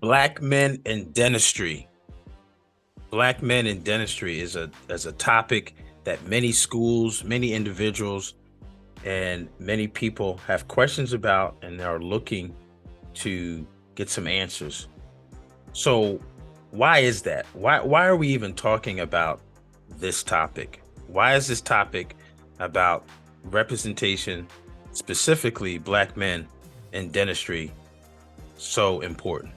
Black men in dentistry. Black men in dentistry is a topic that many schools, many individuals, and many people have questions about and are looking to get some answers. So why is that? Why are we even talking about this topic? Why is this topic about representation, specifically Black men in dentistry, so important?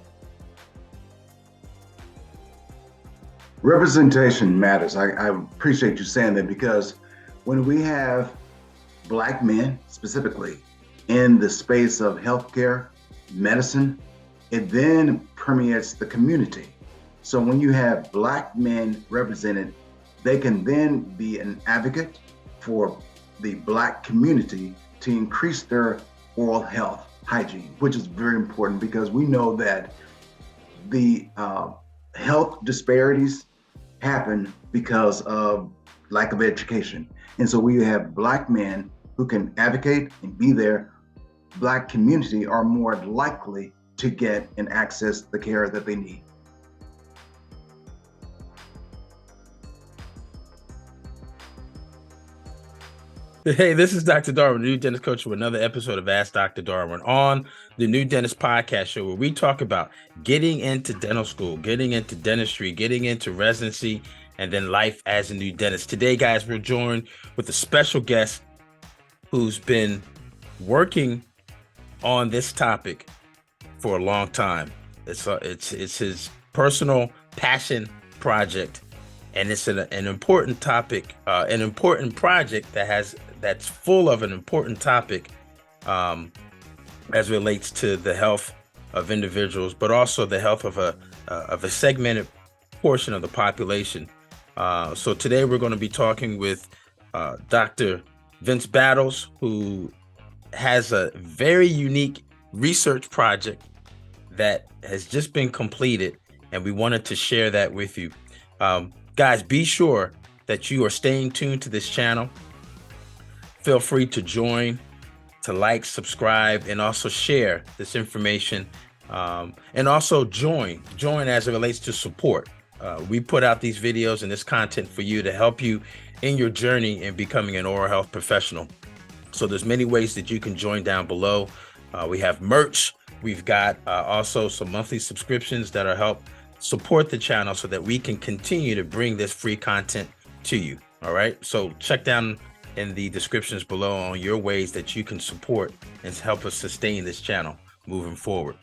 Representation matters. I appreciate you saying that because when we have Black men specifically in the space of healthcare, medicine, it then permeates the community. So when you have Black men represented, they can then be an advocate for the Black community to increase their oral health hygiene, which is very important because we know that the health disparities happen because of lack of education. And so we have Black men who can advocate and be there. Black community are more likely to get and access the care that they need. Hey, this is Dr. Darwin, new dentist coach, with another episode of Ask Dr. Darwin on the New Dentist Podcast Show, where we talk about getting into dental school, getting into dentistry, getting into residency, and then life as a new dentist. Today, guys, we're joined with a special guest who's been working on this topic for a long time. It's his personal passion project, and it's an important topic, an important project that's full of an important topic as relates to the health of individuals, but also the health of a segmented portion of the population. So today we're going to be talking with Dr. Vince Battles, who has a very unique research project that has just been completed, and we wanted to share that with you. Guys, be sure that you are staying tuned to this channel. Feel free to join, to like, subscribe, and also share this information. And also join as it relates to support. We put out these videos and this content for you to help you in your journey in becoming an oral health professional. So there's many ways that you can join down below. We have merch. We've got also some monthly subscriptions that'll help support the channel so that we can continue to bring this free content to you. All right. So check down in the descriptions below on your ways that you can support and help us sustain this channel moving forward.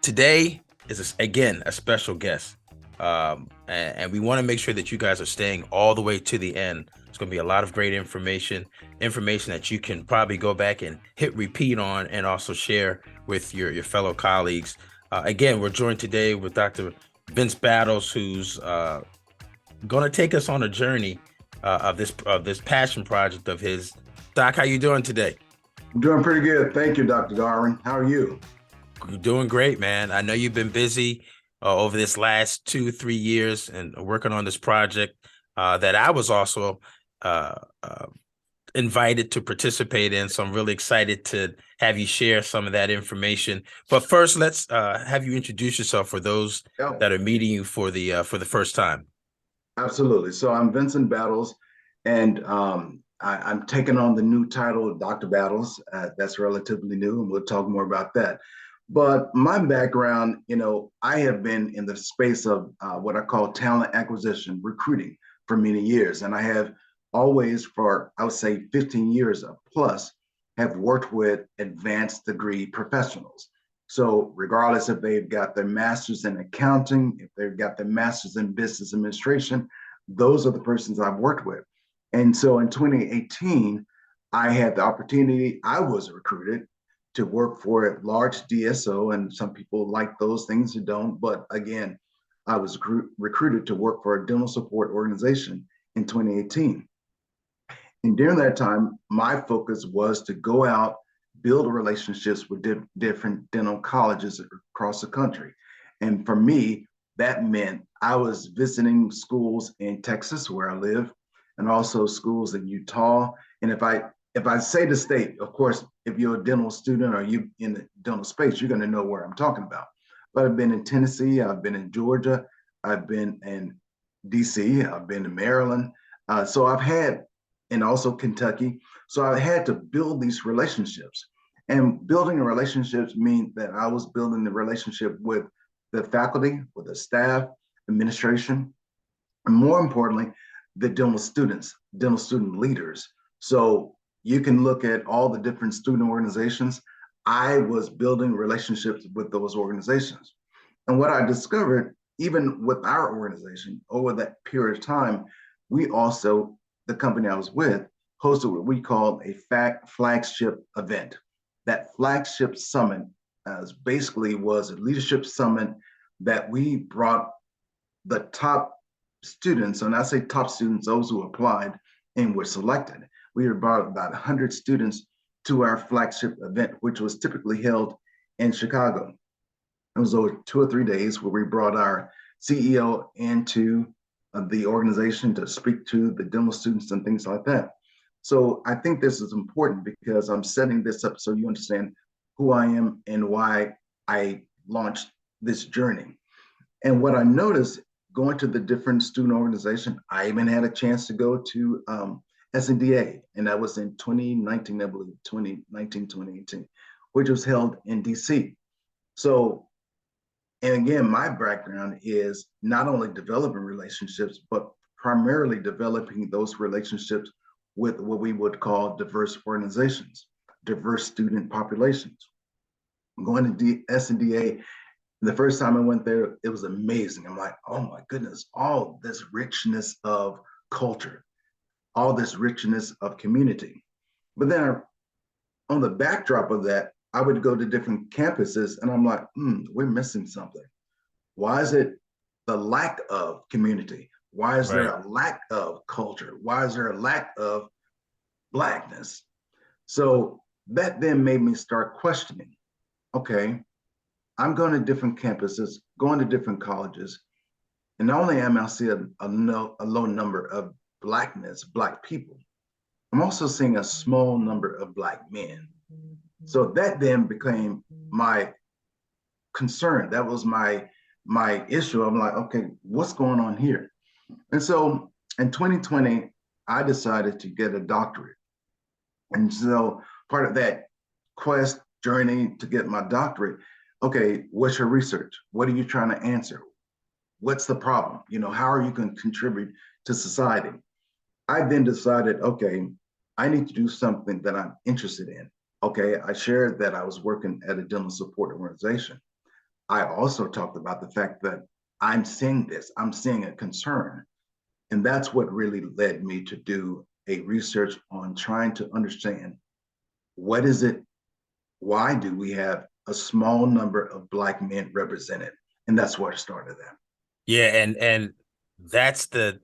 Today is, again, a special guest. And we want to make sure that you guys are staying all the way to the end. It's going to be a lot of great information that you can probably go back and hit repeat on and also share with your fellow colleagues. Again, we're joined today with Dr. Vince Battles, who's going to take us on a journey of this passion project of his. Doc, how you doing today? I'm doing pretty good. Thank you, Dr. Darwin. How are you? You're doing great, man. I know you've been busy over this last 2-3 years and working on this project that I was also invited to participate in. So I'm really excited to have you share some of that information. But first, let's have you introduce yourself for those that are meeting you for the first time. Absolutely. So I'm Vincent Battles, and I'm taking on the new title of Dr. Battles. That's relatively new, and we'll talk more about that. But my background, I have been in the space of what I call talent acquisition, recruiting for many years. And I have always, for I would say 15 years plus, have worked with advanced degree professionals. So regardless if they've got their master's in accounting, if they've got their master's in business administration, those are the persons I've worked with. And so in 2018, I had the opportunity, I was recruited to work for a large DSO, and some people like those things who don't. But again, I was recruited to work for a dental support organization in 2018. And during that time, my focus was to go out, build relationships with different dental colleges across the country. And for me, that meant I was visiting schools in Texas, where I live, and also schools in Utah. And if I say the state, of course, if you're a dental student or you in the dental space, you're going to know where I'm talking about. but I've been in Tennessee, I've been in Georgia, I've been in DC, I've been in Maryland. So I've had, and also Kentucky. So I had to build these relationships. And building the relationships mean that I was building the relationship with the faculty, with the staff, administration, and more importantly, the dental students, dental student leaders. So you can look at all the different student organizations. I was building relationships with those organizations. And what I discovered, even with our organization over that period of time, we also, the company I was with, hosted what we called a flagship event. That flagship summit basically was a leadership summit that we brought the top students, and I say top students, those who applied and were selected. We brought about 100 students to our flagship event, which was typically held in Chicago. It was over 2 or 3 days where we brought our CEO into the organization to speak to the dental students and things like that. So I think this is important because I'm setting this up so you understand who I am and why I launched this journey. And what I noticed going to the different student organizations, I even had a chance to go to SNDA, and that was in 2019, I believe, 2019, 2018, which was held in DC. So, and again, my background is not only developing relationships, but primarily developing those relationships with what we would call diverse organizations, diverse student populations. Going to SNDA, the first time I went there, it was amazing. I'm like, oh my goodness, all this richness of culture, all this richness of community. But then on the backdrop of that, I would go to different campuses and I'm like, we're missing something. Why is it the lack of community? Why is there a lack of culture? Why is there a lack of Blackness? So that then made me start questioning, okay, I'm going to different campuses, going to different colleges, and not only am I seeing a low number of Blackness, Black people, I'm also seeing a small number of Black men. So that then became my concern. That was my issue. I'm like, okay, what's going on here? And so in 2020, I decided to get a doctorate. And so part of that quest journey to get my doctorate, okay, what's your research? What are you trying to answer? What's the problem? You know, how are you going to contribute to society? I then decided, okay, I need to do something that I'm interested in. Okay, I shared that I was working at a dental support organization. I also talked about the fact that I'm seeing this, I'm seeing a concern. And that's what really led me to do a research on trying to understand what is it, why do we have a small number of Black men represented? And that's where I started that. Yeah, and that's the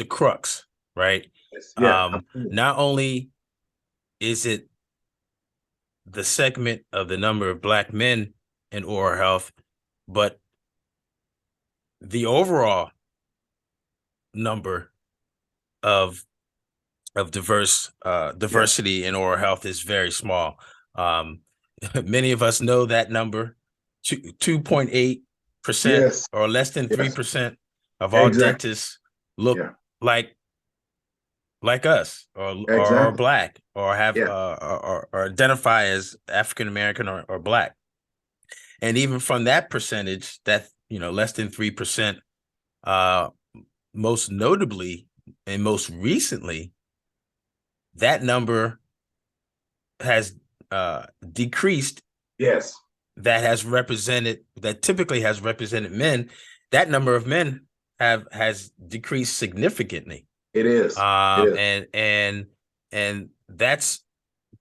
crux, right? Yeah. Not only is it the segment of the number of Black men in oral health, but the overall number of diversity in oral health is very small. Many of us know that number, 2.8% Yes. or less than Yes. 3% of all Exactly. dentists look Yeah. like us or Exactly. Black or have Yeah. or identify as African American or Black. And even from that percentage, that less than 3%, most notably and most recently, that number has decreased. Yes. That typically has represented men. That number of men has decreased significantly. It is. It is. And that's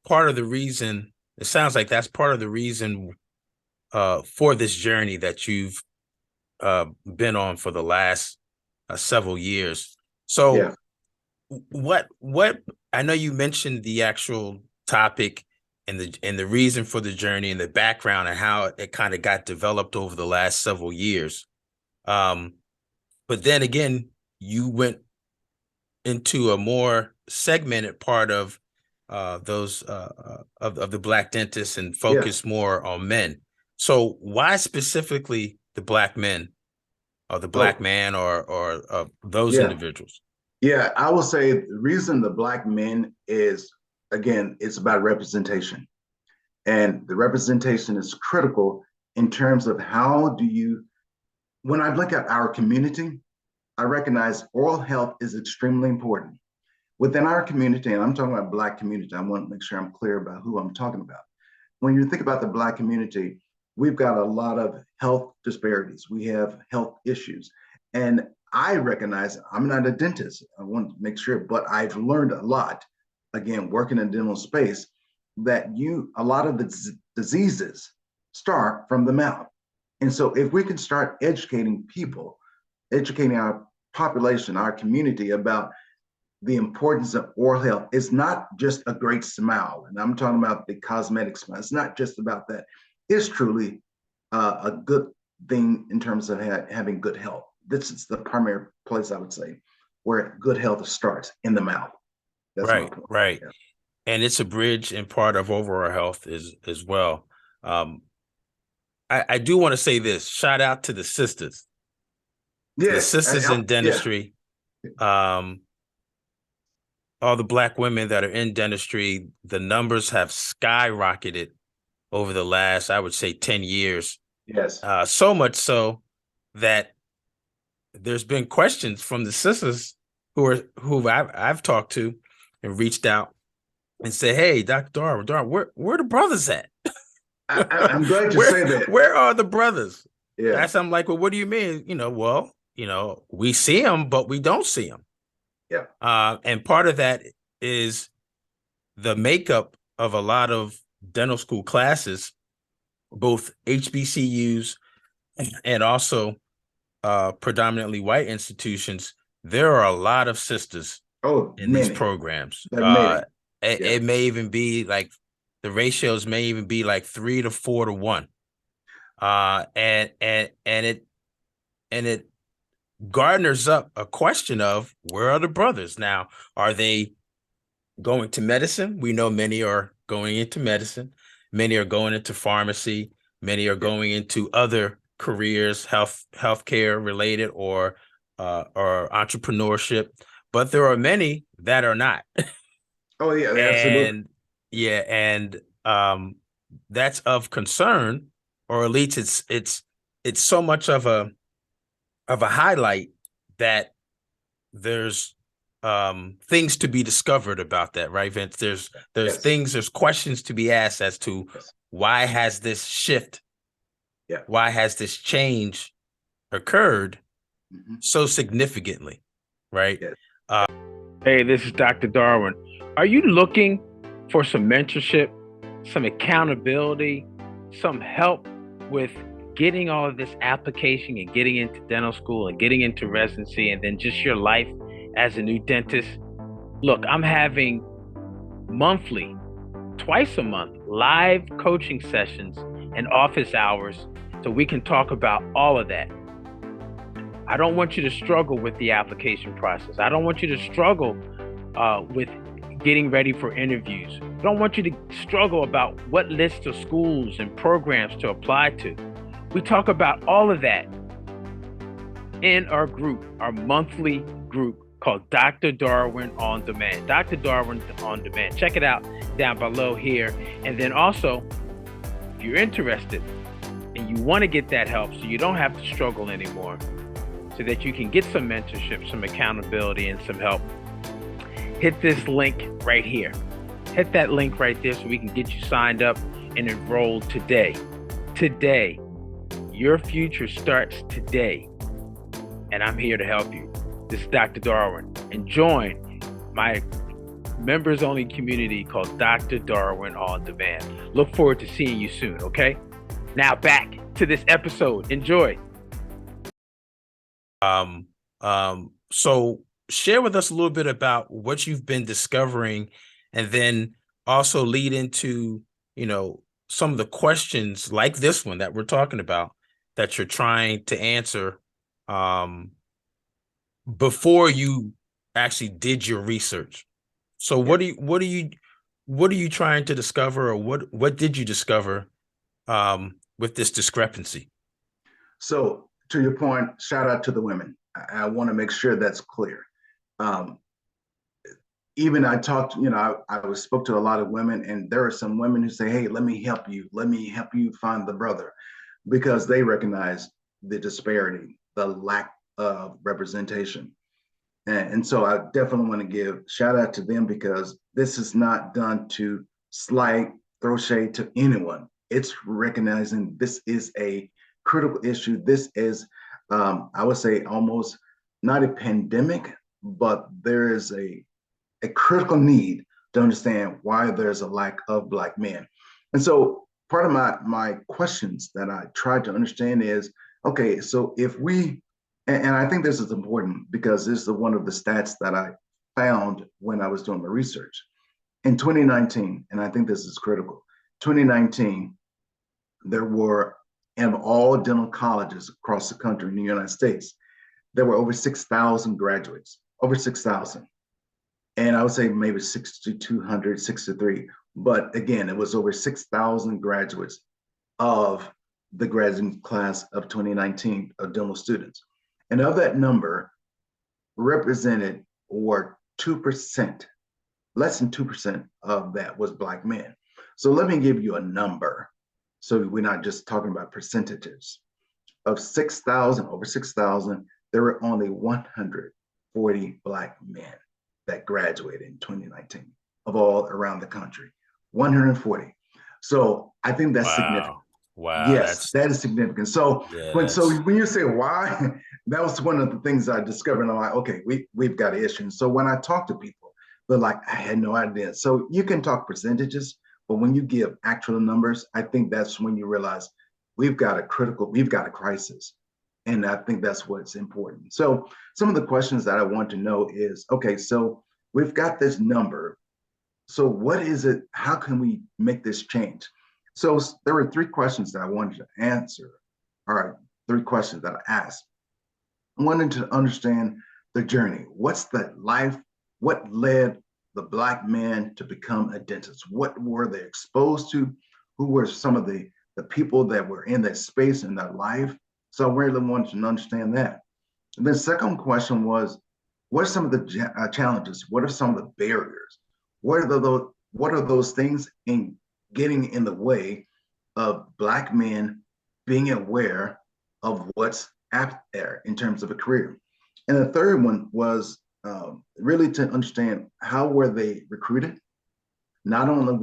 part of the reason. It sounds like that's part of the reason for this journey that you've been on for the last several years. So Yeah. what I know you mentioned the actual topic and the reason for the journey and the background and how it kind of got developed over the last several years. But then again, you went into a more segmented part of those of the Black dentists and Yeah. focus more on men. So why specifically the black men or the black Oh, man or those yeah. individuals? Yeah, I will say the reason the black men is, again, it's about representation. And the representation is critical in terms of how do you, when I look at our community, I recognize oral health is extremely important. Within our community, and I'm talking about Black community, I want to make sure I'm clear about who I'm talking about. When you think about the Black community, we've got a lot of health disparities. We have health issues. And I recognize I'm not a dentist. I want to make sure, but I've learned a lot, again, working in dental space, that a lot of the diseases start from the mouth. And so if we can start educating people, educating our population, our community about the importance of oral health. It's not just a great smile, and I'm talking about the cosmetic smile. It's not just about that. It's truly a good thing in terms of having good health. This is the primary place I would say where good health starts in the mouth. That's my Right, point. right. Yeah. And it's a bridge and part of overall health as well. Um, I do want to say this. Shout out to the Yes. sisters in Yeah. dentistry. Um, all the black women that are in dentistry, the numbers have skyrocketed over the last, I would say, 10 years. Yes. So much so that there's been questions from the sisters who I've talked to and reached out and say, "Hey, Dr. Darwin, where the brothers at? I'm glad you where say that. where are the brothers?" Yeah. I'm like, "Well, what do you mean? We see them, but we don't see them." Yeah. And part of that is the makeup of a lot of dental school classes, both HBCUs and also predominantly white institutions. There are a lot of sisters Oh, in these many. programs. There are many. It Yeah. may even be like the ratios may even be like 3 to 4 to 1. And it garners up a question of where are the brothers now? Are they going to medicine? We know many are going into medicine, many are going into pharmacy, many are Yeah. going into other careers, healthcare related or entrepreneurship, but there are many that are not. Oh, yeah. Absolutely. And yeah, and that's of concern, or at least it's so much of a highlight that there's things to be discovered about that, right, Vince? Yes. There's questions to be asked as to Yes. why has this shift, Yeah. why has this change occurred Mhm. so significantly, right? Yes. Hey, this is Dr. Darwin. Are you looking for some mentorship, some accountability, some help with getting all of this application and getting into dental school and getting into residency and then just your life as a new dentist? Look, I'm having monthly, twice a month, live coaching sessions and office hours so we can talk about all of that. I don't want you to struggle with the application process. I don't want you to struggle with getting ready for interviews. I don't want you to struggle about what list of schools and programs to apply to. We talk about all of that in our group, our monthly group called Dr. Darwin On Demand. Dr. Darwin On Demand. Check it out down below here. And then also, if you're interested and you want to get that help so you don't have to struggle anymore, so that you can get some mentorship, some accountability, and some help, hit this link right here. Hit that link right there so we can get you signed up and enrolled today. Today. Your future starts today. And I'm here to help you. This is Dr. Darwin. And join my members only community called Dr. Darwin On Demand. Look forward to seeing you soon, okay? Now back to this episode. Enjoy. So share with us a little bit about what you've been discovering, and then also lead into, some of the questions like this one that we're talking about that you're trying to answer before you actually did your research. So Yeah. what are you trying to discover, or what did you discover with this discrepancy? So to your point, shout out to the women. I want to make sure that's clear. Um, Even I talked, I spoke to a lot of women, and there are some women who say, "Hey, let me help you. Let me help you find the brother," because they recognize the disparity, the lack of representation. And so I definitely want to give shout out to them because this is not done to slight, throw shade to anyone. It's recognizing this is a critical issue. This is, I would say, almost not a pandemic, but there is a critical need to understand why there's a lack of Black men. And so part of my questions that I tried to understand is, okay, so if we, and I think this is important because this is one of the stats that I found when I was doing my research. In 2019, and I think this is critical, 2019, there were, in all dental colleges across the country in the United States, there were over 6,000 graduates, over 6,000. And I would say maybe 6,200, 63. But again, it was over 6,000 graduates of the graduating class of 2019 of dental students. And of that number, represented or 2%, less than 2% of that was Black men. So let me give you a number. So we're not just talking about percentages. Of 6,000, over 6,000, there were only 140 Black men that graduated in 2019 of all around the country, 140. So I think that's significant. Wow, Yes, that's that is significant. So yeah, when you say why, that was one of the things I discovered. I'm like, okay, we've got an issue. So when I talk to people, they're like, I had no idea. So you can talk percentages, but when you give actual numbers, I think that's when you realize we've got a crisis. And I think that's what's important. So some of the questions that I want to know is, okay, so we've got this number. So what is it? How can we make this change? So there were three questions that I wanted to answer, or three questions that I asked. I wanted to understand the journey. What's the life? What led the Black man to become a dentist? What were they exposed to? Who were some of the people that were in that space in their life? So I really wanted to understand that. And the second question was, what are some of the challenges? What are some of the barriers? What are those things in getting in the way of Black men being aware of what's out there in terms of a career? And the third one was really to understand how were they recruited. Not only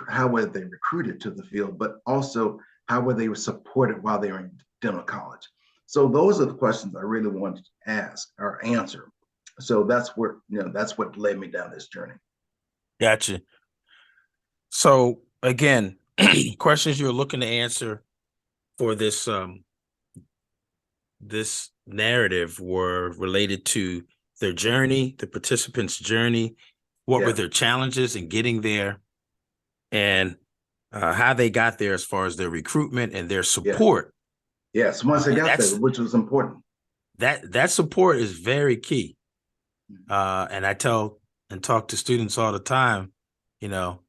how were they recruited to the field, but also how were they supported while they were in dental college. So those are the questions I really wanted to ask or answer. So that's what led me down this journey. gotcha. So again, questions you're looking to answer for this narrative were related to their journey, the participants' journey, what were Yeah, their challenges in getting there, and how they got there as far as their recruitment and their yeah, support. yes. Once I And got there, which was important. that support is very key. And I tell and talk to students all the time, you know,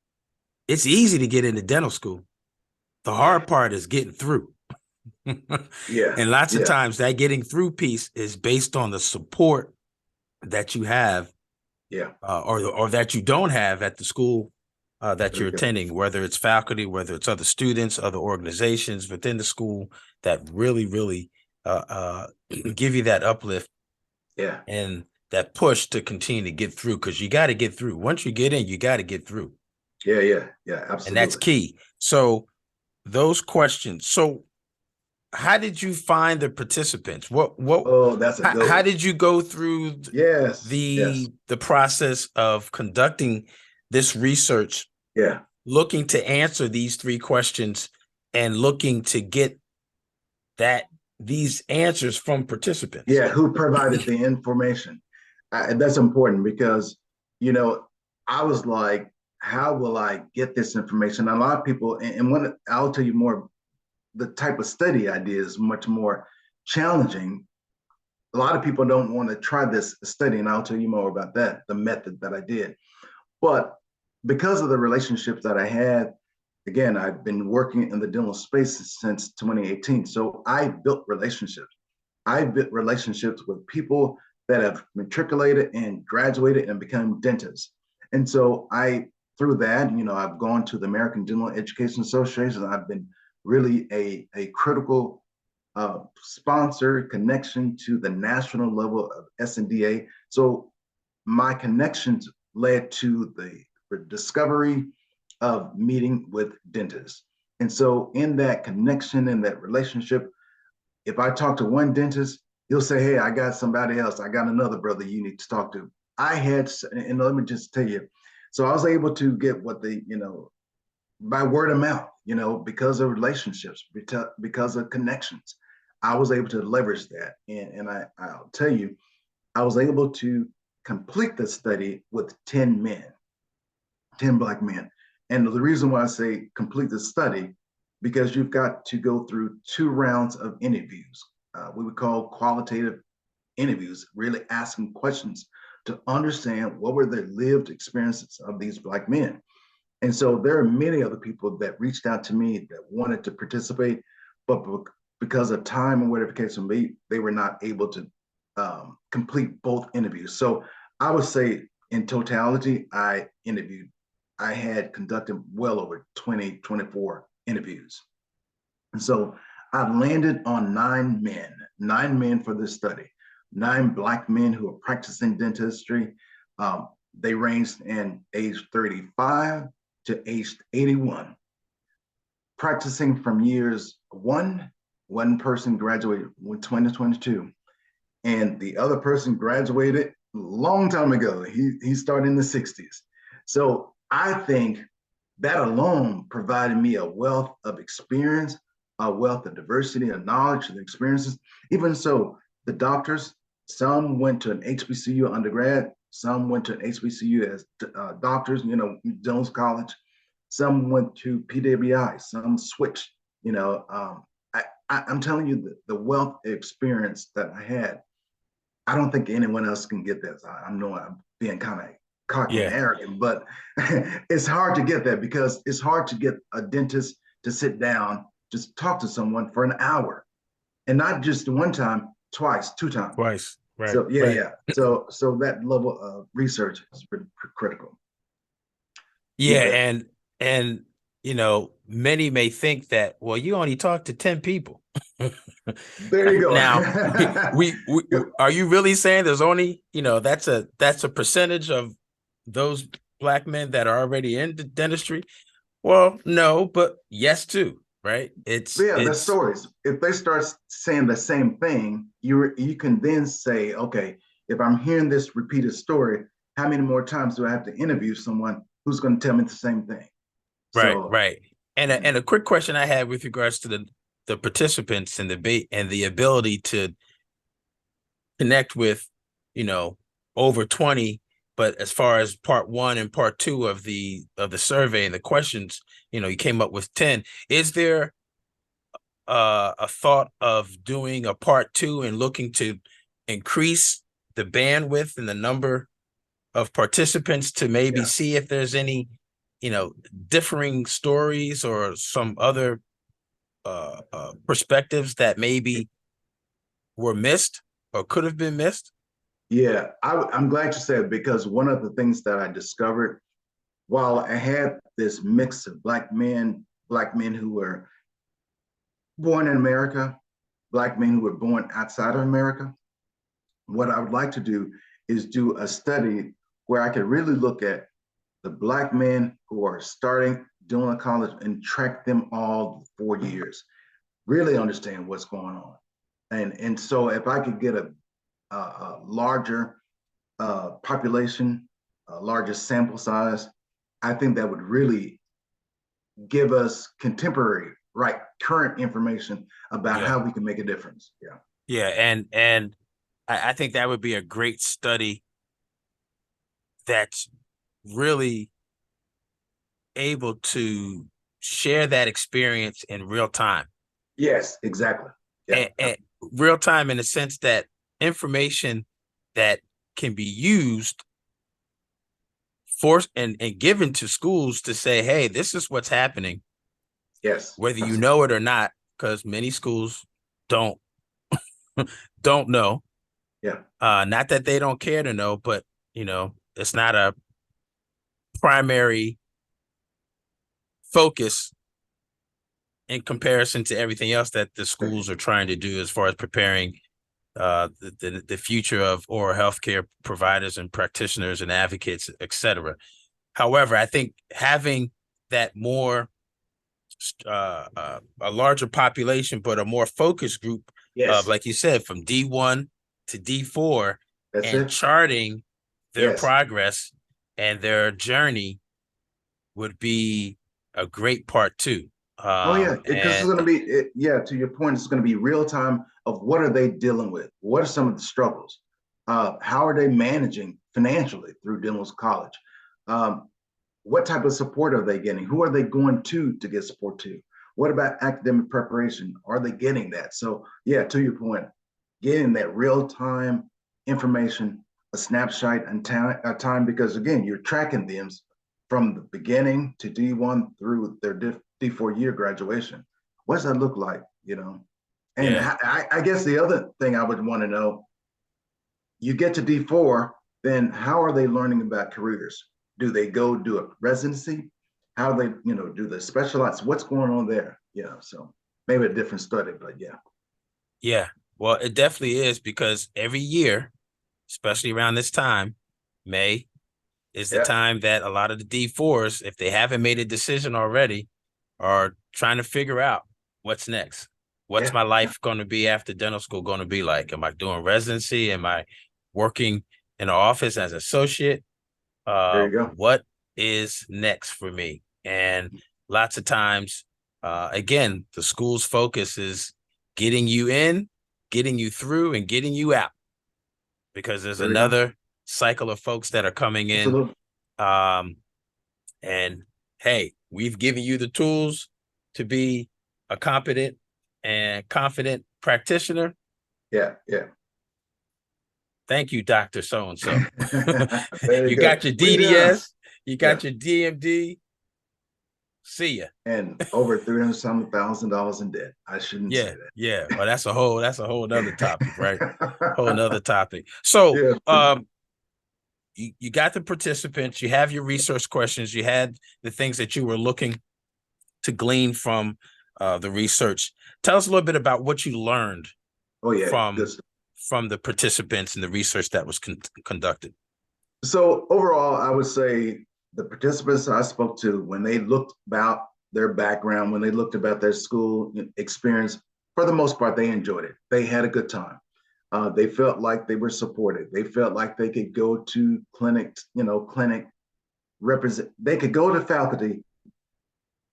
it's easy to get into dental school. The Yeah, hard part is getting through. yeah, And lots of yeah. times that getting through piece is based on the support that you have, Yeah, or that you don't have at the school that very you're good. attending, whether it's faculty, whether it's other students, other organizations within the school that really give you that uplift Yeah, and that push to continue to get through, because you got to get through. Once you get in, you got to get through, yeah, yeah, yeah, and that's absolutely. key. So those questions. So how did you find the participants? Oh, that's a good How one. did you go through Yes, yes, the process of conducting this research, yeah, looking to answer these three questions and looking to get that these answers from participants? yeah. Who provided the information? That's important because you know I was like, how will I get this information? A lot of people, and when I'll tell you more, the type of study I did is much more challenging. A lot of people don't want to try this study, and I'll tell you more about that, the method that I did. But because of the relationships that I had, again, I've been working in the dental space since 2018. So I built relationships. I built relationships with people that have matriculated and graduated and become dentists. And so through that, I've gone to the American Dental Education Association. I've been really a critical sponsor connection to the national level of SNDA. So my connections led to the discovery of meeting with dentists. And so in that connection and that relationship, if I talk to one dentist, he'll say, hey, I got somebody else. I got another brother you need to talk to. And let me just tell you, so I was able to get what by word of mouth, because of relationships, because of connections, I was able to leverage that. And I'll tell you, I was able to complete the study with 10 men, 10 Black men. And the reason why I say complete the study, because you've got to go through 2 rounds of interviews. We would call qualitative interviews, really asking questions to understand what were the lived experiences of these Black men. And so there are many other people that reached out to me that wanted to participate, but because of time and whatever case may be, they were not able to complete both interviews. So I would say in totality, I had conducted well over 20, 24 interviews. And so I landed on 9 men for this study, 9 Black men who are practicing dentistry. They ranged in age 35 to age 81, practicing from years one person graduated in 2022, and the other person graduated a long time ago. He started in the 60s. So I think that alone provided me a wealth of experience, a wealth of diversity and knowledge and experiences. Even so, the doctors, some went to an HBCU undergrad, some went to an HBCU as doctors, Jones College, some went to PWI, some switched, I'm telling you the wealth of experience that I had. I don't think anyone else can get this. I know I'm being kind of cocky and arrogant, but it's hard to get that, because it's hard to get a dentist to sit down, just talk to someone for an hour, and not just one time, twice, 2 times. Twice. Right. So right. yeah. So that level of research is pretty critical. Yeah, and many may think that, well, you only talk to 10 people. There you go. Now, we are you really saying there's only, that's a percentage of those Black men that are already in dentistry? Well, no, but yes too, right? That's stories. If they start saying the same thing, you can then say, okay, if I'm hearing this repeated story, how many more times do I have to interview someone who's going to tell me the same thing? Right. And a quick question I had with regards to the participants and the ability to connect with, over 20, but as far as part 1 and part 2 of the survey and the questions, you came up with 10. Is there a thought of doing a part 2 and looking to increase the bandwidth and the number of participants to maybe see if there's any, differing stories or some other perspectives that maybe were missed or could have been missed? Yeah, I'm glad you said it, because one of the things that I discovered while I had this mix of Black men who were born in America, Black men who were born outside of America, what I would like to do is do a study where I could really look at the Black men who are starting doing college and track them all 4 years, really understand what's going on. And so if I could get a larger population, a larger sample size, I think that would really give us contemporary, current information about how we can make a difference. Yeah, and I think that would be a great study that's really able to share that experience in real time. Yes, exactly. Yeah. And real time in the sense that information that can be used for and given to schools to say, hey, this is what's happening Yes. whether you know it or not, because many schools don't know. Yeah. Not that they don't care to know, but it's not a primary focus in comparison to everything else that the schools are trying to do as far as preparing the future of oral healthcare providers and practitioners and advocates, etc. However, I think having that more a larger population, but a more focused group of, Yes. like you said, from D1 to D4, That's and it. charting their Yes. progress and their journey would be a great part too. Oh yeah, because it's And going to be yeah. To your point, it's going to be real time of what are they dealing with? What are some of the struggles? How are they managing financially through dental college? Um, what type of support are they getting? Who are they going to get support to? What about academic preparation? Are they getting that? So yeah, to your point, getting that real time information, a snapshot and time, because again, you're tracking them from the beginning to D1 through their D4 year graduation. What does that look like? And yeah, I guess the other thing I would want to know, you get to D4, then how are they learning about careers? Do they go do a residency? How they, do they specialize? What's going on there? So maybe a different study, but yeah. yeah. Well, it definitely is, because every year, especially around this time, May is the Yeah, time that a lot of the D4s, if they haven't made a decision already, are trying to figure out what's next. What's yeah, my yeah. life going to be after dental school going to be like? Am I doing residency? Am I working in an office as an associate? There you go. What is next for me? And lots of times, again, the school's focus is getting you in, getting you through, and getting you out, because there's There we go. another cycle of folks that are coming in. Absolutely. Um, and hey, we've given you the tools to be a competent and confident practitioner. Yeah, yeah. Thank you, Dr. So and so. There you You go. got your We done. DDS, you Yeah. got your DMD. See ya. And over 300 some $1,000 in debt. I shouldn't say Yeah, that. yeah. Well, that's a whole nother topic, right? Whole nother topic. So Yeah. you got the participants, you have your research questions, you had the things that you were looking to glean from the research. Tell us a little bit about what you learned Oh yeah. Good from stuff. the participants and the research that was conducted. So overall, I would say the participants I spoke to, when they looked about their background, when they looked about their school experience, for the most part, they enjoyed it. They had a good time. They felt like they were supported. They felt like they could go to clinics, clinic represent. They could go to faculty,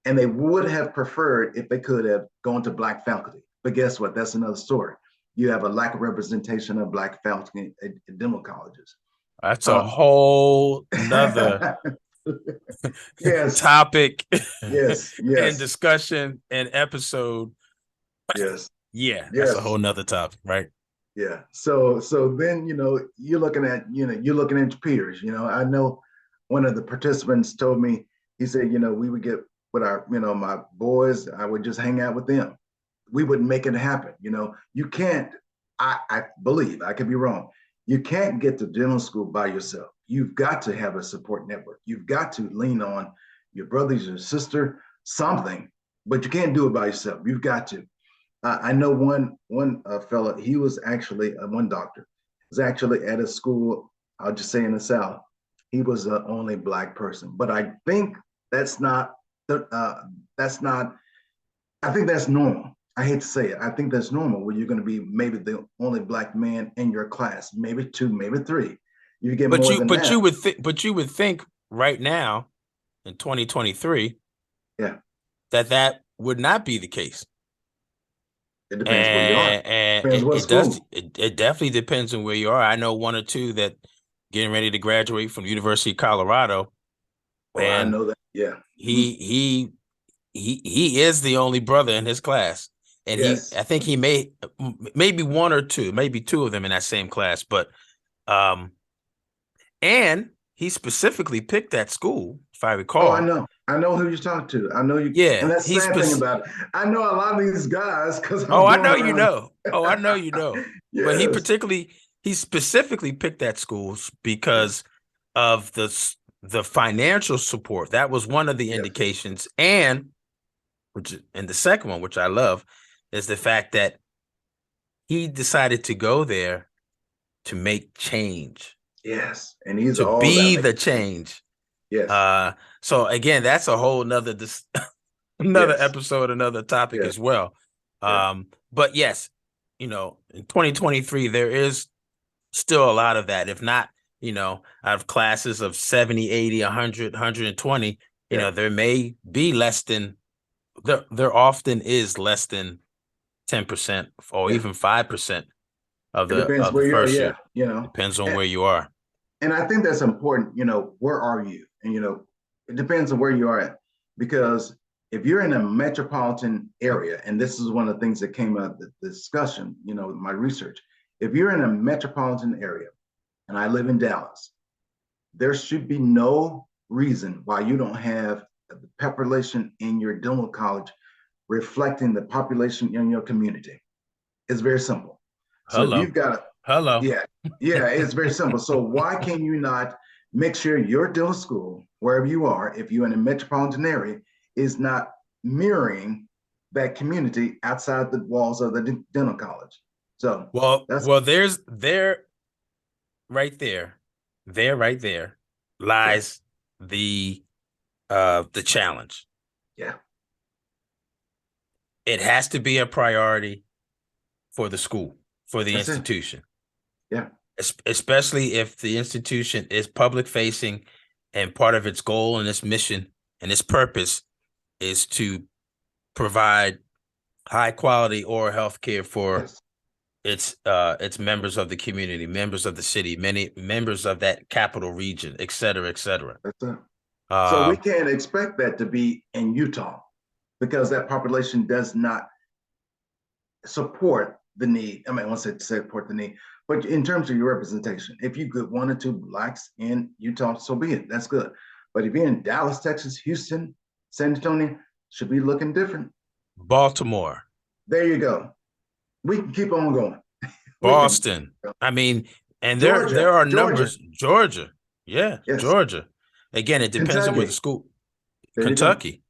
and they would have preferred if they could have gone to Black faculty. But guess what? That's another story. You have a lack of representation of Black faculty at dental colleges. That's a Um, whole nother yes, topic yes, and yes, discussion and episode. yes, Yeah, that's a whole yes, nother topic, right? yeah. So then you're looking at your peers. I know one of the participants told me, he said, we would get with our my boys. I would just hang out with them. We would make it happen. You can't. I believe, I could be wrong. You can't get to dental school by yourself. You've got to have a support network. You've got to lean on your brothers, your sister, something, but you can't do it by yourself. You've got to. I know one fella. He was actually one doctor was actually at a school. I'll just say in the South. He was the only Black person, but I think that's not that's not. I think that's normal. I hate to say it. I think that's normal where you're going to be maybe the only Black man in your class, maybe two, maybe three. You get But more you than but that. you would think right now in 2023 Yeah, that would not be the case. it depends where you are. And Depends what school. it definitely depends on where you are. I know one or two that getting ready to graduate from the University of Colorado, Oh, I and know that. Yeah. he he he is the only brother in his class. And Yes. I think he maybe one or two, maybe two of them in that same class, but and he specifically picked that school if I Oh, I recall. know. I know who you're talking to. I know you. And Yeah, that's the sad thing about it. I know a lot of these guys because oh, I'm I going know you around. know. Oh, I know you know. But Yes. he specifically picked that schools Yeah. because of the financial support. That was one of the Yes. indications, and the second one, which I love, is the fact that he decided to go there to make change, Yes. And he's to all about be the making change. change. Yes. So again, that's a whole nother another Yes. episode, another topic Yes. as well. Yeah. But yes, in 2023, there is still a lot of that. If not, out of classes of 70, 80, 100, 120, Yeah. there may be less than there often is less than 10% or Yeah. even 5% of It the depends of the where you are. first Yeah. year. You know, Depends on and, where you are. and I think that's important. Where are you? And, it depends on where you are at. Because if you're in a metropolitan area, and this is one of the things that came out of the discussion, with my research, if you're in a metropolitan area, and I live in Dallas, there should be no reason why you don't have the population in your dental college reflecting the population in your community. It's very simple. So if Hello. you've got Hello. yeah, yeah, it's very simple. So why can you not make sure your dental school, wherever you are, if you're in a metropolitan area, is not mirroring that community outside the walls of the dental college? So that's There's there right there, right there yeah, lies the challenge. yeah, It has to be a priority for the school, for the that's it. institution, Yeah, especially if the institution is public facing and part of its goal and its mission and its purpose is to provide high quality oral health care for yes, its members of the community, members of the city, many members of that capital region, et cetera, et cetera. that's it. So we Um, can't expect that to be in Utah because that population does not support the need. I mean, I want to say support the need, but in terms of your representation, if you get one or two blacks in Utah, so be it. That's good. But if you're in Dallas, Texas, Houston, San Antonio, should be looking different. Baltimore, There you go. We can keep on going. We can. Boston. I mean, and there Georgia, are Georgia, numbers. Georgia, yeah, yes. Georgia. Again, it depends on where the Kentucky, school. there you go. Kentucky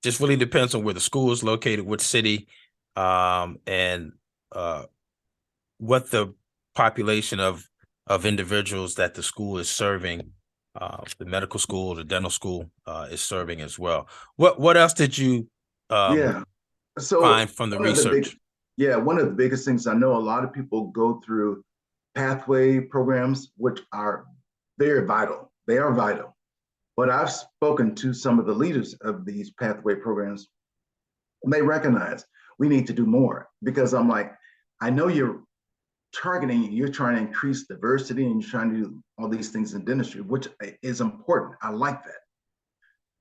just really depends on where the school is located, which city, and what the population of individuals that the school is serving, the medical school, the dental school, is serving as well. What else did you um, Yeah. So find from the one of the big, research? yeah, one of the biggest things I know a lot of people go through pathway programs, which are very vital. They are vital. But I've spoken to some of the leaders of these pathway programs, and they recognize we need to do more because I'm like, I know you're trying to increase diversity and you're trying to do all these things in dentistry, which is important. I like that.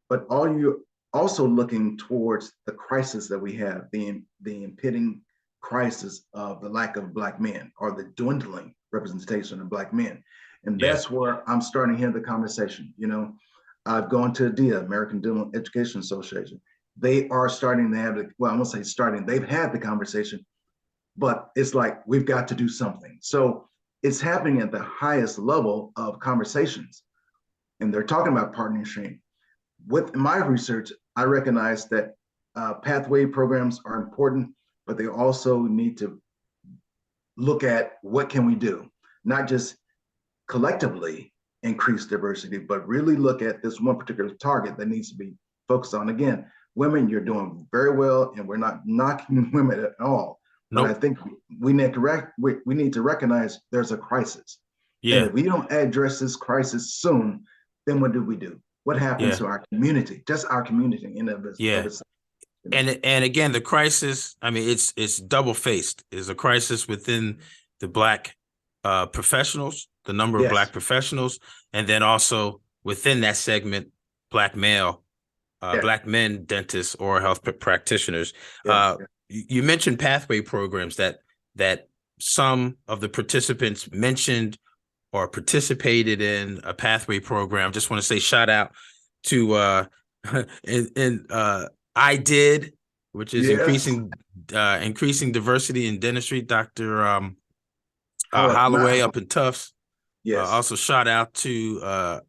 But are you also looking towards the crisis that we have, the impending crisis of the lack of black men or the dwindling representation of black men? And Yeah, that's where I'm starting to hear the conversation. I've gone to DIA, American Dental Education Association. They are starting to have well, I won't say starting, they've had the conversation, but it's like we've got to do something. So it's happening at the highest level of conversations. And they're talking about partnership. With my research, I recognize that pathway programs are important, but they also need to look at what can we do, not just collectively increase diversity, but really look at this one particular target that needs to be focused on. Again, women, you're doing very well, and we're not knocking women at all. But I nope, think we need to recognize there's a crisis, and yeah, if we don't address this crisis soon, then what do we do? What happens yeah, to our community? Just our community in of yeah. itself. And again, the crisis. I mean, it's double faced. Is a crisis within the black professionals, the number of Yes. black professionals, and then also within that segment, black male, Yeah. black men dentists or health practitioners. Yeah. Yeah. You mentioned pathway programs that some of the participants mentioned or participated in a pathway program. Just want to say shout out to I did, which is Yes. increasing diversity in dentistry, Dr. Holloway Not up in Tufts. yes. Also shout out to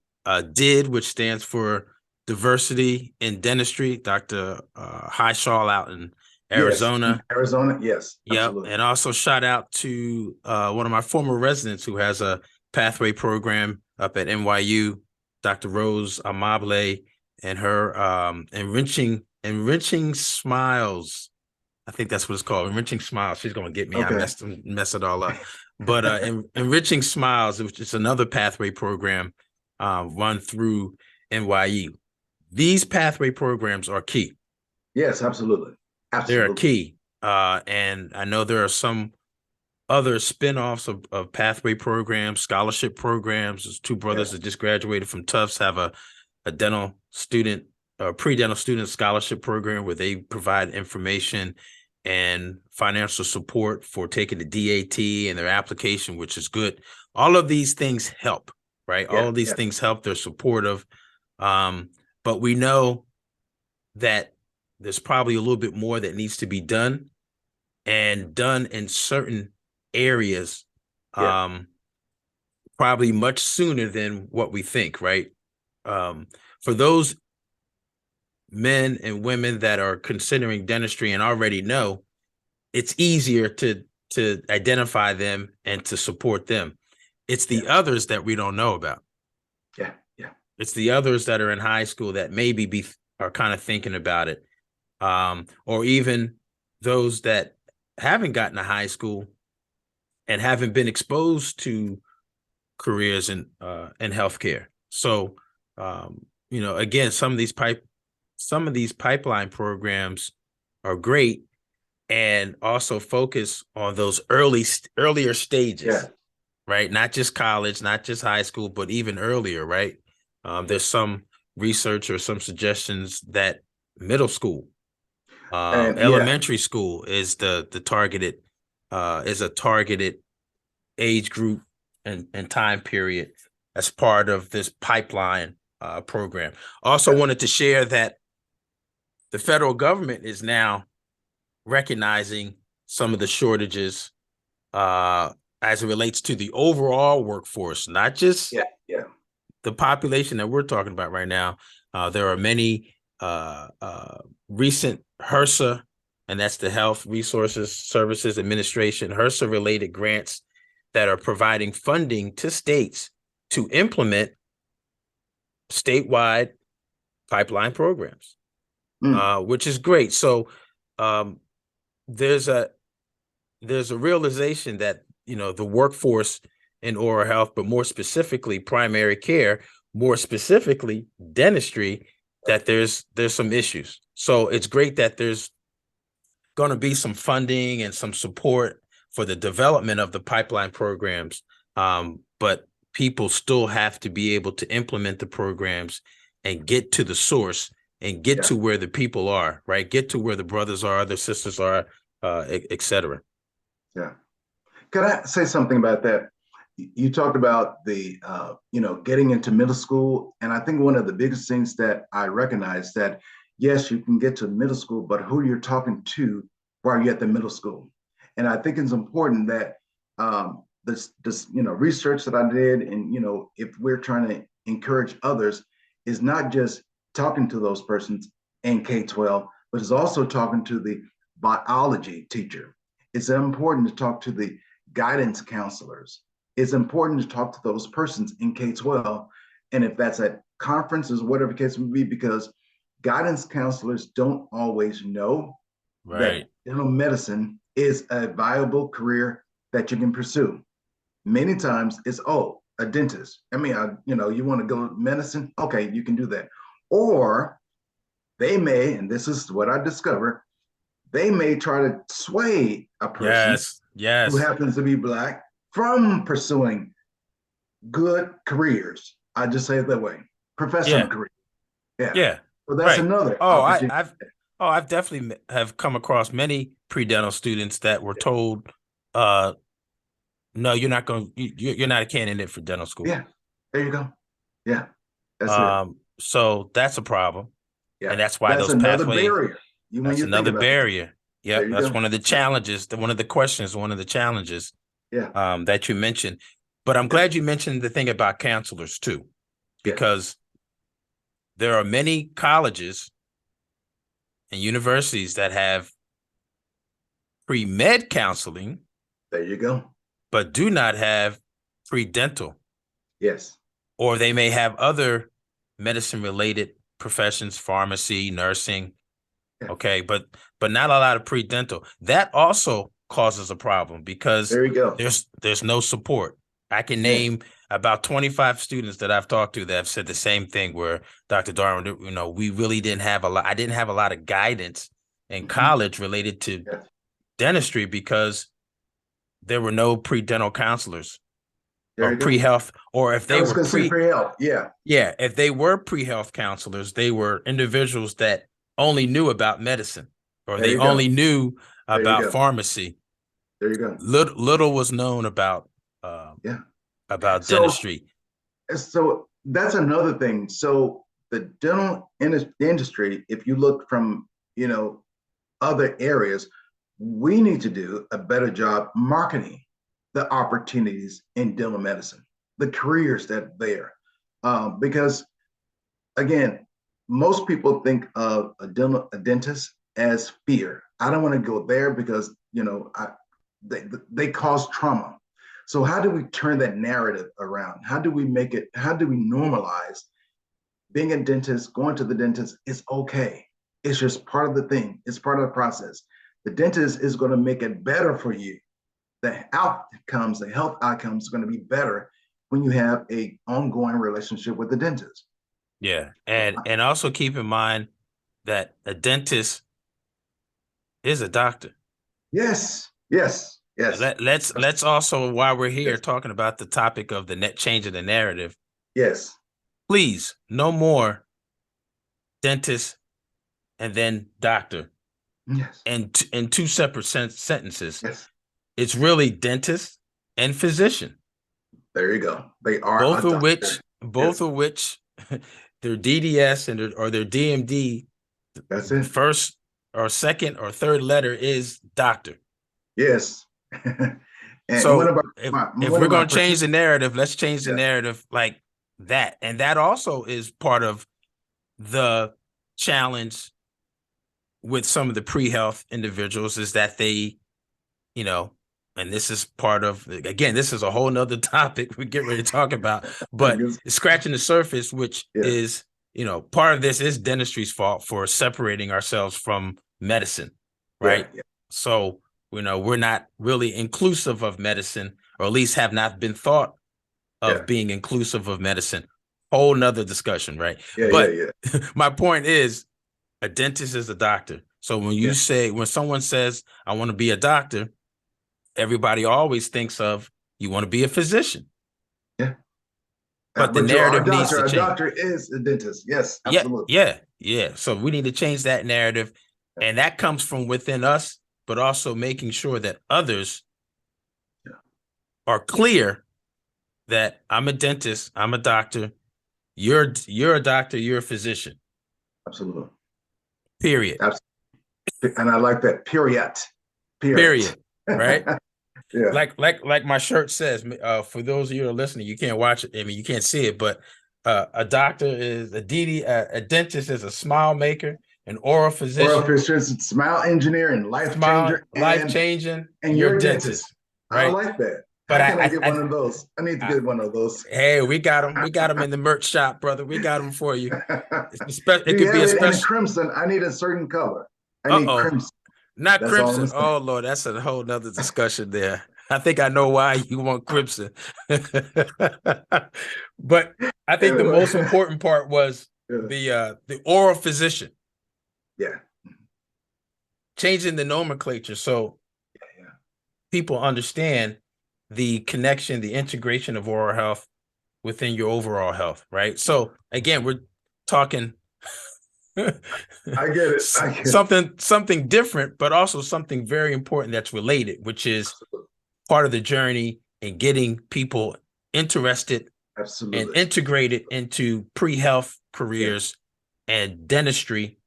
DID, which stands for Diversity in Dentistry, Dr. Highshaw out in Yes. In Arizona. Arizona. Yes. Yep. Absolutely. And also shout out to one of my former residents who has a pathway program up at NYU, Dr. Rose Amable, and her enriching smiles. I think that's what it's called. Enriching Smiles. She's gonna get me. I Okay. mess it all up. But Enriching Smiles, which is another pathway program run through NYU. These pathway programs are key. Yes. Absolutely. They're Absolutely. key. And I know there are some other spinoffs of pathway programs, scholarship programs. There's two brothers Yes. that just graduated from Tufts have a dental student, a pre-dental student scholarship program where they provide information and financial support for taking the DAT and their application, which is good. All of these things help, right? All Yeah. of these Yeah. things help. They're supportive. But we know that there's probably a little bit more that needs to be done and done in certain areas, Yeah. um, probably much sooner than what we think, right? For those men and women that are considering dentistry and already know, it's easier to identify them and to support them. It's Yeah. the others that we don't know about. Yeah. Yeah. It's the others that are in high school that maybe are kind of thinking about it, or even those that haven't gotten to high school and haven't been exposed to careers in healthcare. So, again, some of these pipeline programs are great and also focus on those earlier Yeah. stages, right? Not just college, not just high school, but even earlier, right? There's some research or some suggestions that middle school, And yeah. elementary school the targeted is a targeted age group and time period as part of this pipeline program. Also wanted to share that the federal government is now recognizing some of the shortages uh, as it relates to the overall workforce, not just Yeah. Yeah. the population that we're talking about right now. There are many recent HRSA, and that's the Health Resources Services Administration, HRSA related grants that are providing funding to states to implement statewide pipeline programs, Mm. which is great. So um, there's a realization that the workforce in oral health, but more specifically primary care, more specifically dentistry, that there's some issues. So it's great that there's going to be some funding and some support for the development of the pipeline programs. But people still have to be able to implement the programs and get to the source and get Yeah. to where the people are, right? Get to where the brothers are, the sisters are, et cetera. Yeah. Could I say something about that? You talked about the, getting into middle school, and I think one of the biggest things that I recognize that yes, you can get to middle school, but who you're talking to while you're at the middle school, and I think it's important that this research that I did, and if we're trying to encourage others, is not just talking to those persons in K-12, but it's also talking to the biology teacher. It's important to talk to the guidance counselors. It's important to talk to those persons in K-12. And if that's at conferences, whatever the case may be, because guidance counselors don't always know that Right. dental medicine is a viable career that you can pursue. Many times it's, oh, a dentist. I mean, you want to go medicine? Okay, you can do that. Or they may, and this is what I discovered, they may try to sway a person Yes. who Yes. happens to be Black from pursuing good careers. I just say it that way, professional Yeah. career. Yeah. Yeah. So that's Right. another Oh, opportunity. I've definitely have come across many pre-dental students that were told, uh, no, you're not going, you're not a candidate for dental school. Yeah. There you go. Yeah. That's it. Um, So that's a problem. Yeah, And that's why that's those another pathways, barrier. When that's you think another about that, barrier. there Yep. you That's go. one of the challenges, one of the questions, one of the challenges Yeah, that you mentioned. But I'm yeah, glad you mentioned the thing about counselors too, yeah. because there are many colleges and universities that have pre-med counseling, There you go. but do not have pre-dental, Yes. or they may have other medicine related professions, pharmacy, nursing. Yeah. Okay, but not a lot of pre-dental. That also causes a problem because There you go. there's no support. I can Yes. name about 25 students that I've talked to that have said the same thing, where Dr. Darwin, we really didn't have a lot. I didn't have a lot of guidance in Hmm. college related to Yes. dentistry because there were no pre-dental counselors There or you go. pre-health, or if I they was were going to say pre-health. Yeah. yeah, if they were pre-health counselors, they were individuals that only knew about medicine, or There they you go. only knew There you about go. pharmacy. There you go. Little was known uh, Yeah. about So, dentistry. so that's another thing. So the dental industry, if you look from, you know, other areas, we need to do a better job marketing the opportunities in dental medicine, the careers that are there. Because again, most people think of a dentist as fear. I don't want to go there because they cause trauma. So how do we turn that narrative around? How do we make it? How do we normalize being a dentist? Going to the dentist is okay. It's just part of the thing. It's part of the process. The dentist is going to make it better for you. The outcomes, the health outcomes, are going to be better when you have a ongoing relationship with the dentist. Yeah, and also keep in mind that a dentist is a doctor. Yes, yes, yes, Let's also, while we're here yes, talking about the topic of the net change of the narrative, yes, please no more dentist and then doctor yes, and in two separate sentences. yes. It's really dentist and physician, There you go. They are both a of doctor. which both Yes, of which their DDS or their DMD, that's it. first or second or third letter is doctor. Yes. And So if one we're of my going to change the participants, narrative, let's change the yes, narrative like that. And that also is part of the challenge with some of the pre-health individuals, is that they, you know, and this is part of, again, this is a whole nother topic we get ready to talk about, but yes, it's scratching the surface, which yes, is, part of this is dentistry's fault for separating ourselves from medicine, yeah, right? yeah, So, we're not really inclusive of medicine, or at least have not been thought yeah, of being inclusive of medicine. Whole nother discussion, right? yeah, yeah, But yeah, my point is, a dentist is a doctor. So yeah, when someone says, I want to be a doctor, everybody always thinks of, you want to be a physician. yeah. But the But you are narrative a needs doctor. to A change. doctor is a dentist. Yes, Yeah, absolutely. yeah, yeah. So we need to change that narrative. Yeah, And that comes from within us, but also making sure that others yeah, are clear that I'm a dentist, I'm a doctor, you're a doctor, you're a physician. absolutely. Period. Absolutely. And I like that. Period. Period. Period. Right? Yeah. Like my shirt says, for those of you who are listening, you can't watch it. I mean, you can't see it, but a doctor is a dentist is a smile maker, an oral Oral physician, fishers, smile engineer, and life smile, changer, life changing. and You're you're a a dentist. dentist, I right? like that. But How can I get I, one of those? I need to I get one of those. hey, we got them. We got them in the merch shop, brother. We got them for you. Do It you could be have a it in a special. crimson? I need a certain color. I need Uh-oh. crimson. Not That's all I'm crimson. saying. Oh Lord, that's a whole nother discussion there. I think I know why you want crimson. But I think the Anyway, most important part was yeah, the oral physician, yeah, changing the nomenclature so yeah. people understand the connection, the integration of oral health within your overall health, right? So again, we're talking I get it. I get it. something different, but also something very important that's related, which is part of the journey in getting people interested and Absolutely. integrate it into pre-health Yeah. careers and dentistry,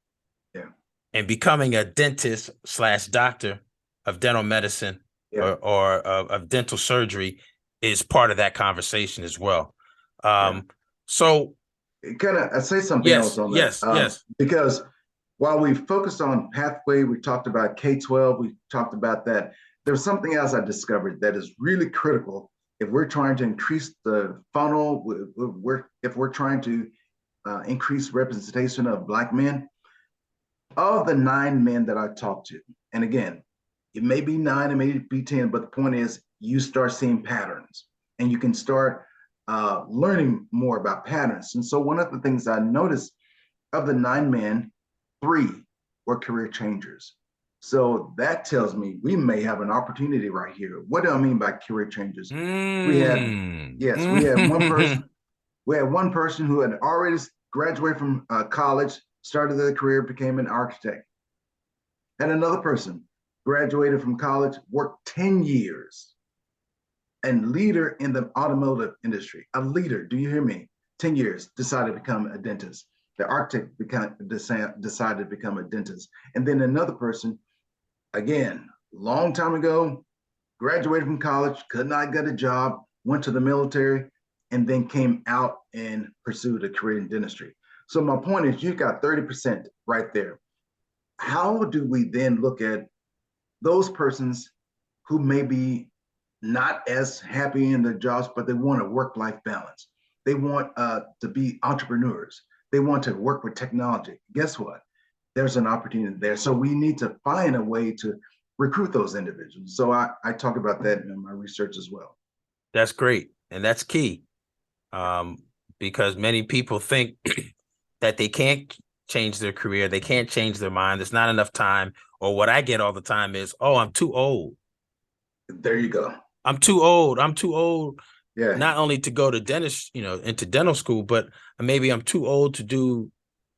Yeah. and becoming a dentist slash doctor of dental medicine Yeah. or of dental surgery is part of that conversation as well. Yeah. So Kind of, I say something else yes, on that, yes, yes. because while we focused on pathway, we talked about K-12, we talked about that. There's something else I discovered that is really critical if we're trying to increase the funnel, if we're trying to increase representation of Black men. Of the 9 men that I talked to, and again, it may be 9, it may be 10, but the point is you start seeing patterns and you can start learning more about patterns. And so one of the things I noticed, of the 9 men, 3 were career changers. So that tells me we may have an opportunity right here. What do I mean by career changers? We had, Mm. yes, we had one person. We had one person who had already graduated from college, started their career, became an architect. And another person graduated from college, worked 10 years, and leader in the automotive industry. A leader, do you hear me? 10 years, decided to become a dentist. The architect decided to become a dentist. And then another person, again, long time ago, graduated from college, could not get a job, went to the military, and then came out and pursued a career in dentistry. So my point is, you got 30% right there. How do we then look at those persons who may be not as happy in their jobs, but they want a work-life balance? They want to be entrepreneurs. They want to work with technology. Guess what? There's an opportunity there. So we need to find a way to recruit those individuals. So I talk about that in my research as well. That's great. And that's key. Because many people think that they can't change their career, they can't change their mind, there's not enough time. Or what I get all the time is, oh, I'm too old. There you go. I'm too old. I'm too old, Yeah. not only to go to dentist, into dental school, but maybe I'm too old to do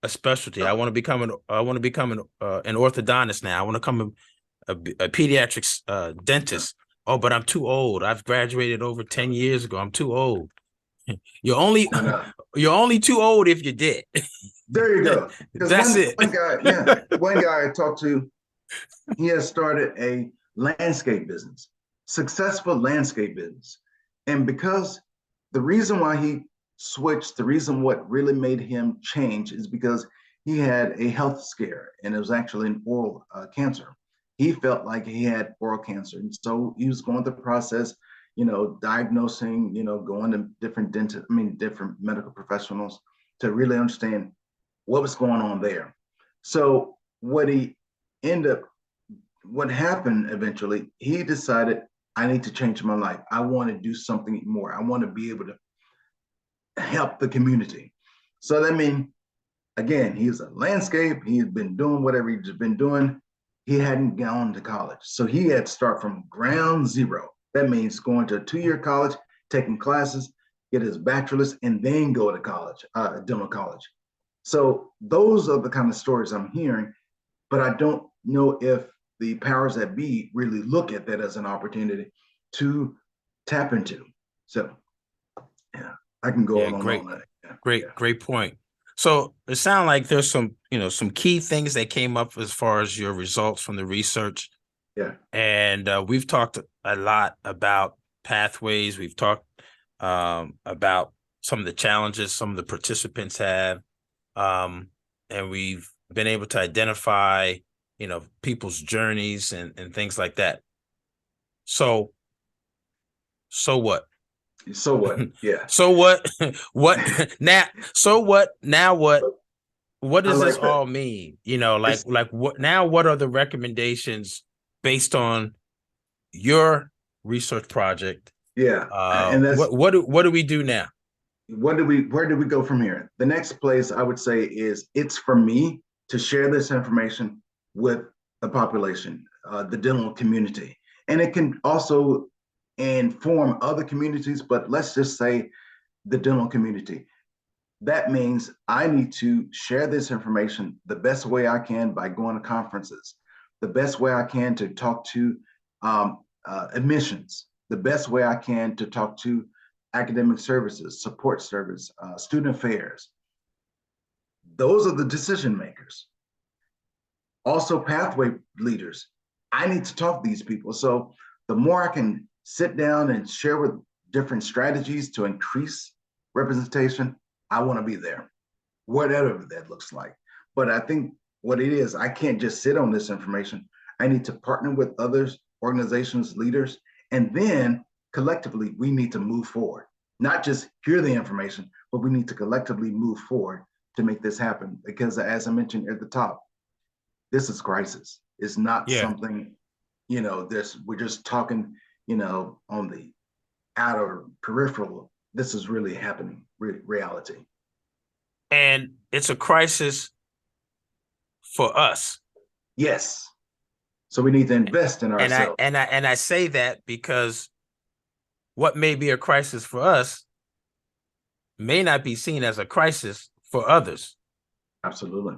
a specialty. I want to become an orthodontist now. I want to become a pediatrics dentist. Oh, but I'm too old. I've graduated over 10 years ago. I'm too old. You're only you're only too old if you're dead. There you go. Because That's it. one guy, yeah, one guy I talked to, he has started a landscape business, successful landscape business. And because the reason why he switched, the reason what really made him change is because he had a health scare, and it was actually an oral cancer. He felt like he had oral cancer. And so he was going through the process, diagnosing, going to different medical professionals to really understand what was going on there. So ended up what happened eventually, he decided, I need to change my life. I want to do something more. I want to be able to help the community. So that means, again, he's a landscape. He's been doing whatever he's been doing. He hadn't gone to college. So he had to start from ground zero. That means going to a 2-year college, taking classes, get his bachelor's, and then go to college, dental college. So those are the kind of stories I'm hearing, but I don't know if the powers that be really look at that as an opportunity to tap into. So yeah, I can go Yeah, on and great, on. Yeah. great point. So it sounds like there's some key things that came up as far as your results from the research. Yeah. And we've talked a lot about pathways. We've talked about some of the challenges some of the participants have. And we've been able to identify, people's journeys and things like that. So what? So what? Yeah. So what? What now? So what? Now what? What I does this like that. all mean? Like It's, what now? What are the recommendations based on your research project? yeah. And that's What do we do now? where do we go from here? The next place I would say is it's for me to share this information with the population, the dental community. And it can also inform other communities, but let's just say the dental community. That means I need to share this information the best way I can by going to conferences, the best way I can to talk to admissions, the best way I can to talk to academic services, support service, student affairs. Those are the decision makers. Also, pathway leaders. I need to talk to these people. So the more I can sit down and share with different strategies to increase representation, I want to be there, whatever that looks like. But I think what it is, I can't just sit on this information. I need to partner with others, organizations, leaders, and then collectively we need to move forward. Not just hear the information, but we need to collectively move forward to make this happen. Because as I mentioned at the top, this is crisis. It's not Yeah. something, this we're just talking, on the outer peripheral. This is really happening, reality. And it's a crisis for us. Yes. So we need to invest in ourselves. And I say that because what may be a crisis for us may not be seen as a crisis for others. Absolutely.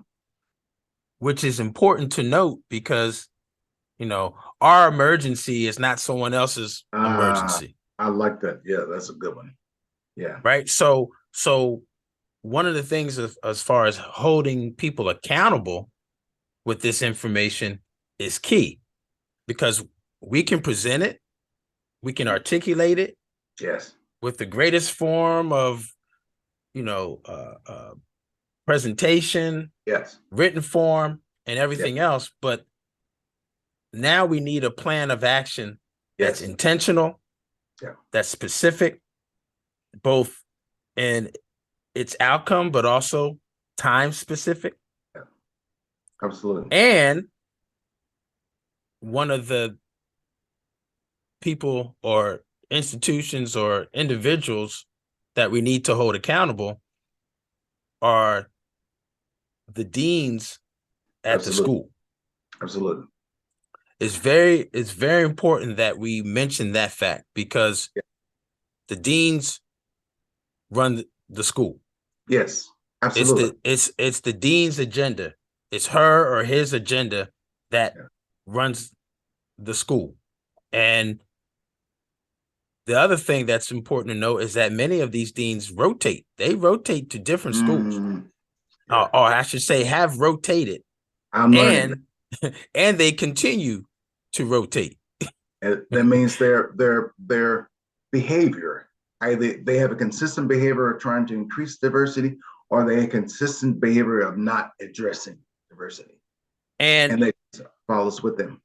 Which is important to note because, our emergency is not someone else's emergency. I like that. Yeah, that's a good one. Yeah. Right. So one of the things as far as holding people accountable with this information is key, because we can present it, we can articulate it, yes, with the greatest form of, presentation, yes, written form, and everything else. But now we need a plan of action that's intentional, that's specific, both in its outcome, but also time specific. Yeah. Absolutely. And one of the people or institutions or individuals that we need to hold accountable are the deans at the school. Absolutely. It's very important that we mention that fact, because the deans run the school. Yes, absolutely. It's the dean's agenda. It's her or his agenda that runs the school. And the other thing that's important to note is that many of these deans rotate. They rotate to different schools. Or I should say have rotated. And they continue to rotate. That means their behavior, either they have a consistent behavior of trying to increase diversity, or they have a consistent behavior of not addressing diversity. And they follows with them.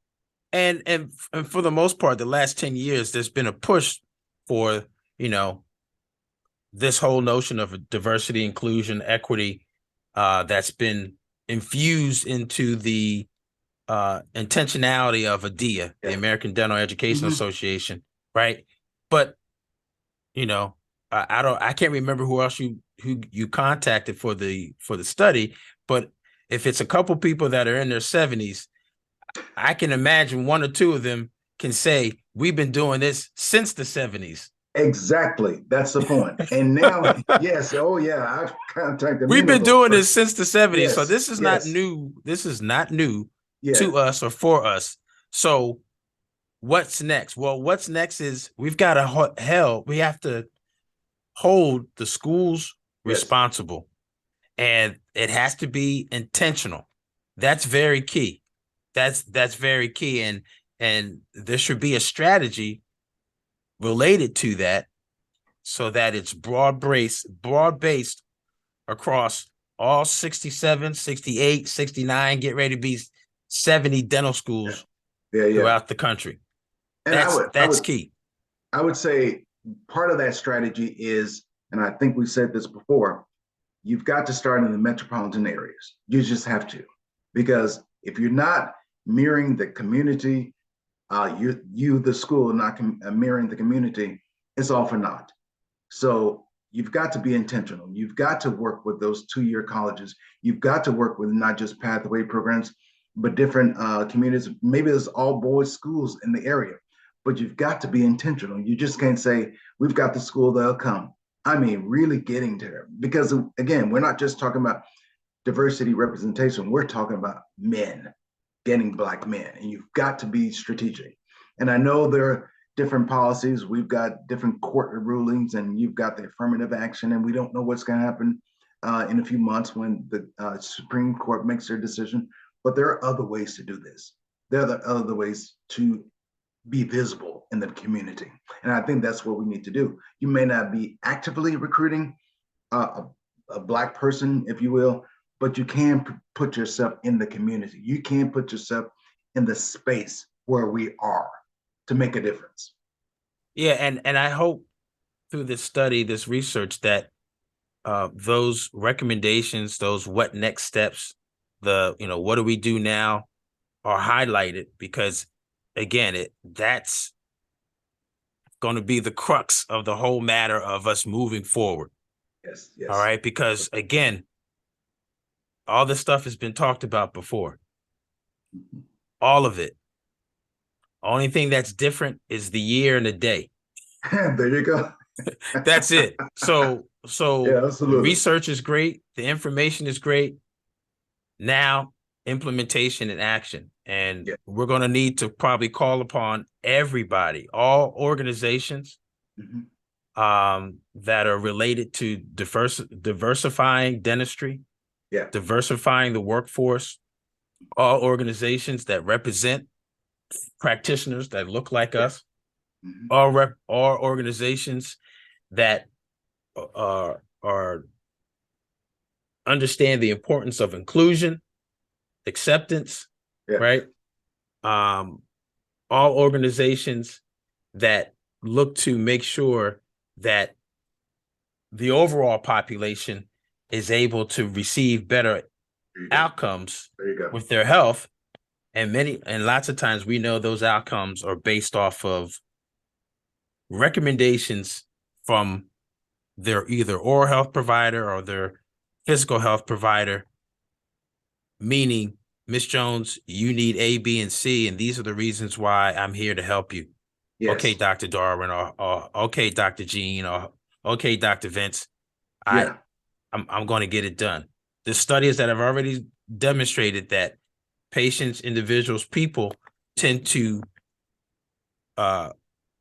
And for the most part, the last 10 years, there's been a push for, this whole notion of diversity, inclusion, equity, that's been infused into the intentionality of ADEA, the American Dental Education Association, right? But I can't remember who else you contacted for the study, but if it's a couple people that are in their 70s, I can imagine one or two of them can say, we've been doing this since the 70s. Exactly. That's the point. And now, yes, I've contacted. We've been doing this since the 70s. Yes, so this is not new. This is not new to us or for us. So what's next? Well, what's next is we have to hold the schools responsible, and it has to be intentional. That's very key. That's very key. And there should be a strategy related to that, so that it's broad-based across all 67, 68, 69, get ready to be 70 dental schools throughout the country. And that's key. I would say part of that strategy is, and I think we said this before, you've got to start in the metropolitan areas. You just have to, because if you're not mirroring the community, the school, not mirroring the community, it's all for naught. So you've got to be intentional. You've got to work with those 2-year colleges. You've got to work with not just pathway programs, but different communities. Maybe there's all boys schools in the area, but you've got to be intentional. You just can't say, we've got the school, they'll come. I mean, really getting there. Because again, we're not just talking about diversity representation. We're talking about men, getting Black men, and you've got to be strategic. And I know there are different policies. We've got different court rulings, and you've got the affirmative action, and we don't know what's going to happen in a few months when the Supreme Court makes their decision. But there are other ways to do this. There are other ways to be visible in the community. And I think that's what we need to do. You may not be actively recruiting a Black person, if you will, but you can put yourself in the community. You can put yourself in the space where we are to make a difference. Yeah, and I hope through this study, this research, that those recommendations, those what next steps, what do we do now, are highlighted, because again, that's going to be the crux of the whole matter of us moving forward. Yes, yes. All right, because again, all this stuff has been talked about before. All of it. Only thing that's different is the year and the day. There you go. That's it. So yeah, the research is great. The information is great. Now, implementation and action. And we're going to need to probably call upon everybody, all organizations that are related to diversifying dentistry, diversifying the workforce, all organizations that represent practitioners that look like us, all organizations that are understand the importance of inclusion, acceptance, right? All organizations that look to make sure that the overall population is able to receive better outcomes with their health. And lots of times we know those outcomes are based off of recommendations from their either oral health provider or their physical health provider, meaning, Ms. Jones, you need A, B, and C, and these are the reasons why I'm here to help you. Yes. Okay, Dr. Darwin, or okay, Dr. Jean, or okay, Dr. Vince, I'm going to get it done. The studies that have already demonstrated that patients, individuals, people tend to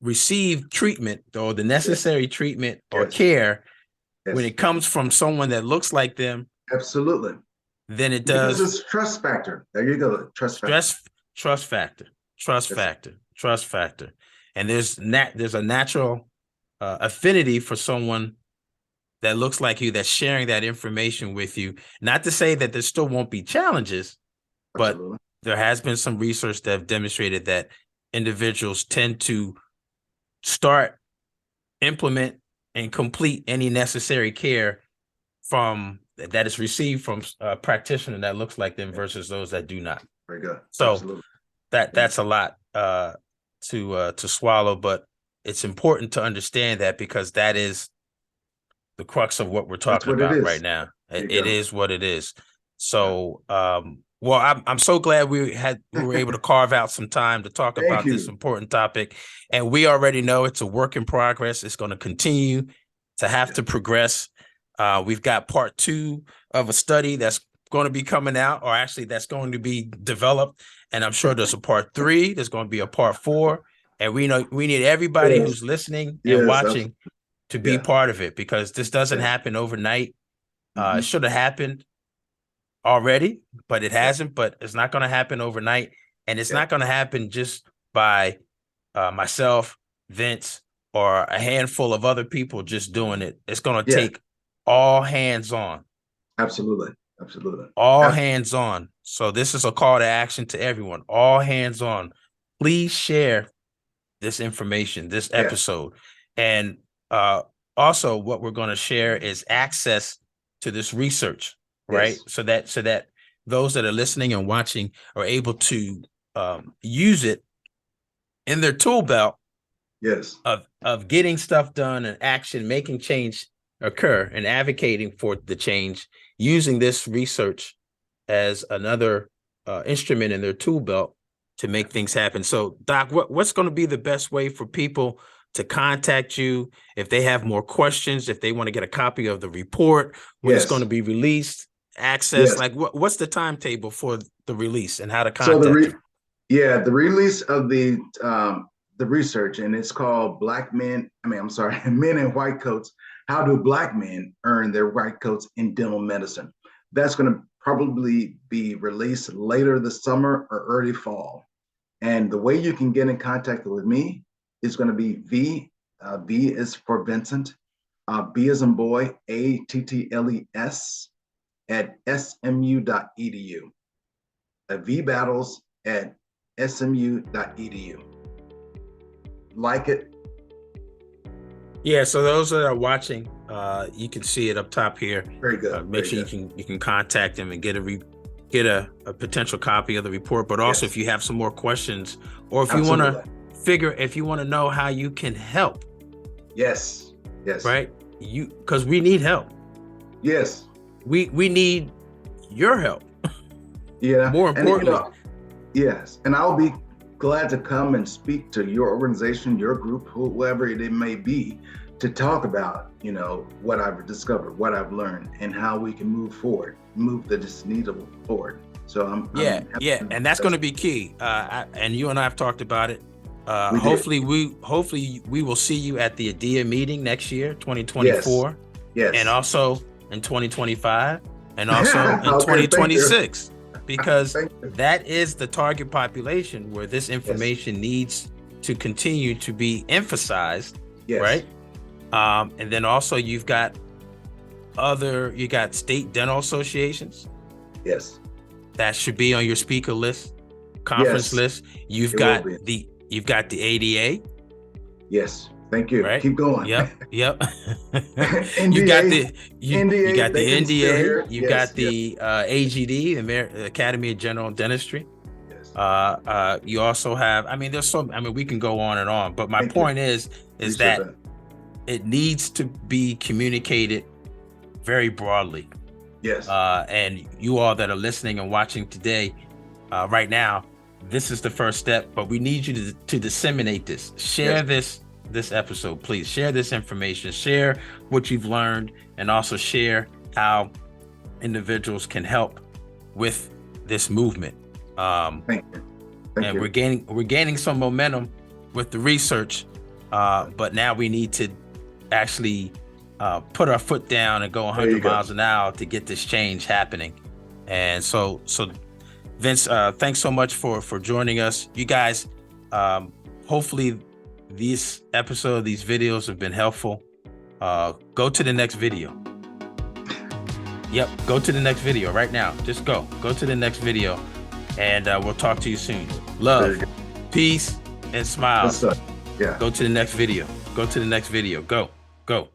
receive treatment or the necessary treatment or care when it comes from someone that looks like them. Absolutely. Then it does. Because it's trust factor. There you go. Trust factor. And there's a natural affinity for someone that looks like you, that's sharing that information with you. Not to say that there still won't be challenges, but there has been some research that have demonstrated that individuals tend to start, implement, and complete any necessary care that is received from a practitioner that looks like them versus those that do not. Very good. So that's a lot to swallow, but it's important to understand that, because that is the crux of what we're talking about right now. It is what it is. So, well, I'm so glad we were able to carve out some time to talk about this important topic. And we already know it's a work in progress. It's going to continue to have to progress. We've got part 2 of a study that's going to be coming out, or actually that's going to be developed. And I'm sure there's a part 3. There's going to be a part 4. And we need everybody who's listening and watching to be part of it, because this doesn't happen overnight. It should have happened already, but it hasn't. But it's not going to happen overnight. And it's not going to happen just by myself, Vince, or a handful of other people just doing it. It's going to take all hands on. Absolutely. All hands on. So this is a call to action to everyone. All hands on. Please share this information, this episode. And also what we're going to share is access to this research, right? So that those that are listening and watching are able to use it in their tool belt of getting stuff done and action, making change occur, and advocating for the change, using this research as another instrument in their tool belt to make things happen. So, Doc, what's going to be the best way for people to contact you if they have more questions, if they want to get a copy of the report, when it's going to be released, access, like what's the timetable for the release and how to contact you? The release of the the research, and it's called Black Men. I'm sorry, Men in White Coats. How do Black men earn their white coats in dental medicine? That's going to probably be released later this summer or early fall. And the way you can get in contact with me is going to be V is for Vincent, B as in boy, ATTLES at smu.edu. VBattles at smu.edu. Like it. Yeah, so those that are watching, you can see it up top here. Very good. Make sure you can contact them and get a potential copy of the report. But also, if you have some more questions, or if you want to know how you can help. Yes. Right. Because we need help. Yes. We need your help. Yeah. More importantly. Yes. And I'll be glad to come and speak to your organization, your group, whoever it may be, to talk about, what I've discovered, what I've learned, and how we can move this needle forward. So I'm and that's going to be key. And you and I have talked about it. Hopefully we will see you at the ADIA meeting next year, 2024. Yes. And also in 2025, and also in 2026. Because that is the target population where this information needs to continue to be emphasized, right? And then also you got state dental associations. Yes. That should be on your speaker list, conference list. You've got the ADA. Yes. Thank you. Right? Keep going. Yep. NDA, you got the NDA. You got the AGD, the Academy of General Dentistry. Yes. You also have. We can go on and on. But my point is that it needs to be communicated very broadly. Yes. And you all that are listening and watching today, right now, this is the first step. But we need you to disseminate this. Share this episode, please. Share this information. Share what you've learned, and also share how individuals can help with this movement. Thank you. We're gaining some momentum with the research, but now we need to actually put our foot down and go 100 miles an hour to get this change happening. And so Vince, thanks so much for joining us. You guys, hopefully these videos have been helpful. Go to the next video. Yep, go to the next video right now. Just go to the next video, and we'll talk to you soon. Love, peace, and smiles. Yeah. Go to the next video. Go.